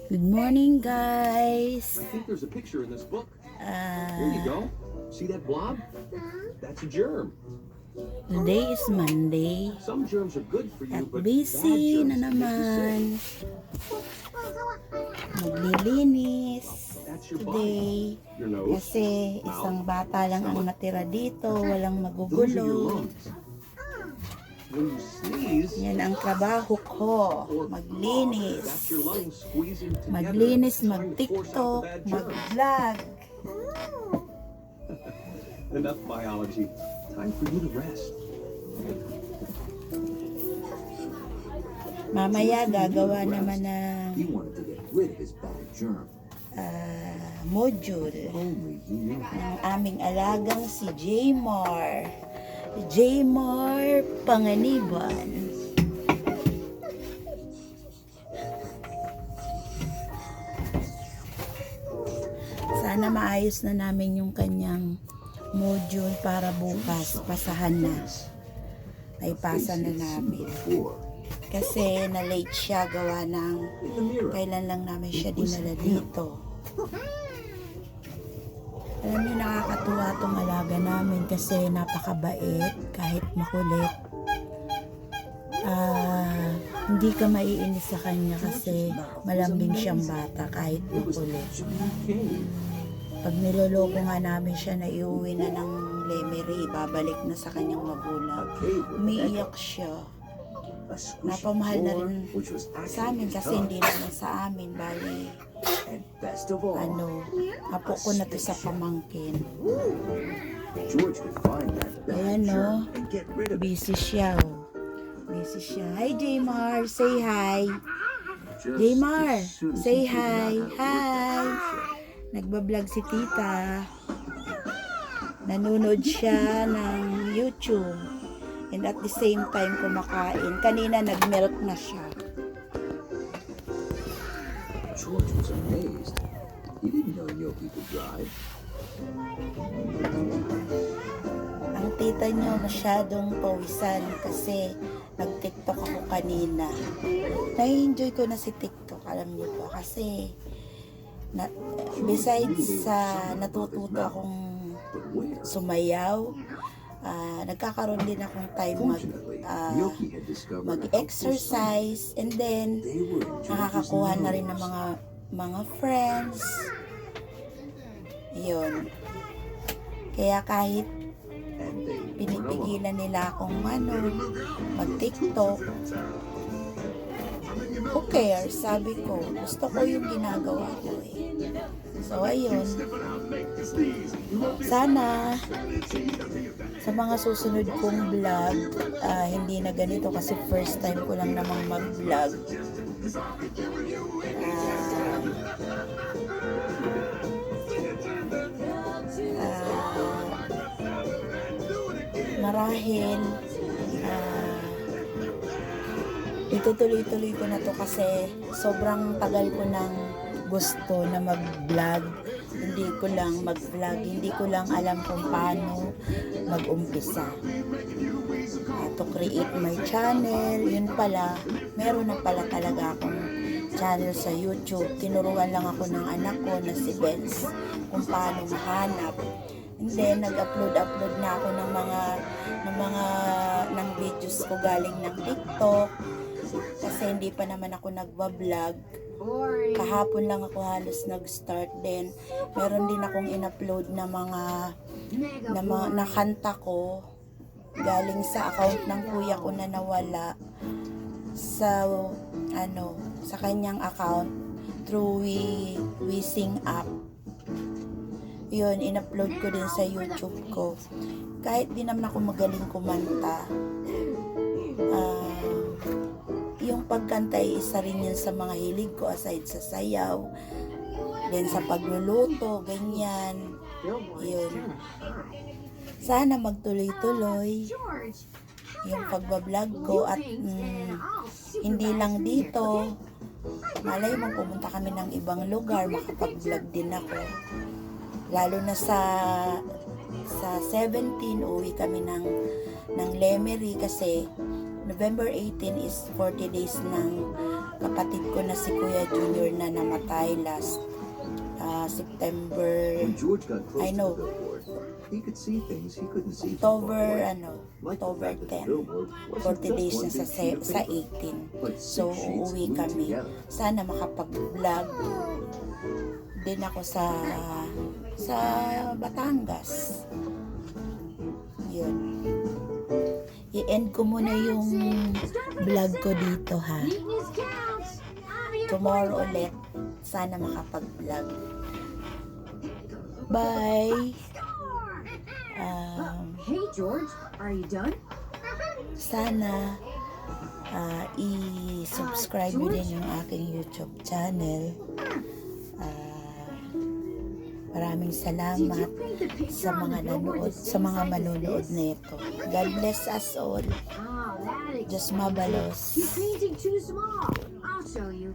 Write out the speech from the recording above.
Good morning, guys. I think there's a picture in this book. There you go. See that blob? That's a germ. Today is Monday. Some germs are good for you, At but busy bad na germs can make you naman. sick. Maglilinis That's your body. today. Your nose. Kasi isang bata lang ang natira dito. Walang Those are your magugulo. lungs. When you sneeze, Yan ang trabaho ko. or Maglinis. that's your lungs squeezing together, Maglinis, trying to force out mag-tiktok, the bad germs. mag-vlog. Enough biology. Time for you to rest. Mamaya gagawa naman ng He wanted to get rid of his bad germ. module Only he knew. ng aming alagang si Jaymar. Jaymar Panganiban. Sana maayos na namin yung kanyang module para bukas pasahan na. Ay pasa na namin. Before, Kasi na-late siya gawa ng in the mirror, kailan lang namin siya dinala dito. Alam niyo, nakakatuwa itong alaga namin kasi napakabait kahit makulit. Hindi ka maiinis sa kanya kasi malambing siyang bata kahit it was makulit. actually a cave. Pag niloloko nga namin siya na iuwi na ng Lemery, babalik na sa kanyang magulang. A cave with Umiiyak siya. a squishy Napamahal na floor, rin which was sa amin actually kasi his hindi dog. naman sa amin. Bali, And best of all, apo ko na to sa pamangkin. George could find that bad Ayan, no? germ and get rid of it. Busy siya, oh. Busy siya. Hi, Jaymar. Say hi. Just Jaymar, as soon as say he figured hi. out how to work the Hi. handshake. Nagbablog si tita. Nanonood siya ng YouTube. And at the same time, kumakain. Kanina, nag-milk na siya. George was amazed. He didn't know Yoki could drive. Ang tita niyo masyadong pawisan kasi nag-TikTok ako kanina. Na-enjoy ko na si TikTok, alam niyo po. Kasi, besides sa natututo akong But where? sumayaw, nagkakaroon din akong time Fortunately, Yoki had discovered a helpful mag-exercise, and then site. They were in George's nakakakuha na rin ng nose. mga friends. Yun. Kaya kahit And they weren't alone. pinipigilan nila akong mag-TikTok, who cares? Sabi ko, gusto ko yung ginagawa ko eh. So, ayun. Sana sa mga susunod kong vlog, hindi na ganito kasi first time ko lang namang mag-vlog. Marahil itutuloy-tuloy ko na to kasi sobrang tagal ko nang gusto na mag-vlog. Hindi ko lang mag-vlog, hindi ko lang alam kung paano mag-umpisa. To create my channel, yun pala, meron na pala talaga akong channel sa YouTube. Tinuruan lang ako ng anak ko na si Benz kung paano mahanap. And then, nag-upload na ako ng videos ko galing ng TikTok. Kasi hindi pa naman ako nagbablog. Kahapon lang ako halos nag-start din. Meron din akong in-upload na na kanta ko galing sa account ng kuya ko na nawala sa sa kanyang account through We Sing App. Yun, in-upload ko din sa YouTube ko. Kahit di naman ako magaling kumanta, yung pagkanta ay isa rin yun sa mga hilig ko aside sa sayaw, then sa pagluluto, ganyan. Yun. Sana magtuloy-tuloy yung pagbablog ko at hindi lang dito. Malay mo pumunta kami ng ibang lugar, makapag-vlog din ako. Lalo na sa 17 uwi kami ng Lemery kasi November 18 is 40 days ng kapatid ko na si Kuya Junior na namatay last September, When George got close I to know. the billboard, he could see things he couldn't see from October, far away. October Like the fact that the 10. billboard wasn't 40 just days one na big sheet of sa paper, 18. but So, 6 sheets uuwi glued kami. together. Sana makapag-vlog din ako sa Batangas. Yun. I-end ko muna yung vlog ko dito, ha. Tomorrow ulit, sana makapag-vlog. Bye! Hey George, are you done? Sana i-subscribe mo din yung aking YouTube channel. Maraming salamat sa mga nanood, sa mga manonood nito. God bless us all. Oh, that Diyos mabalos. You're painting too small. I'll show you.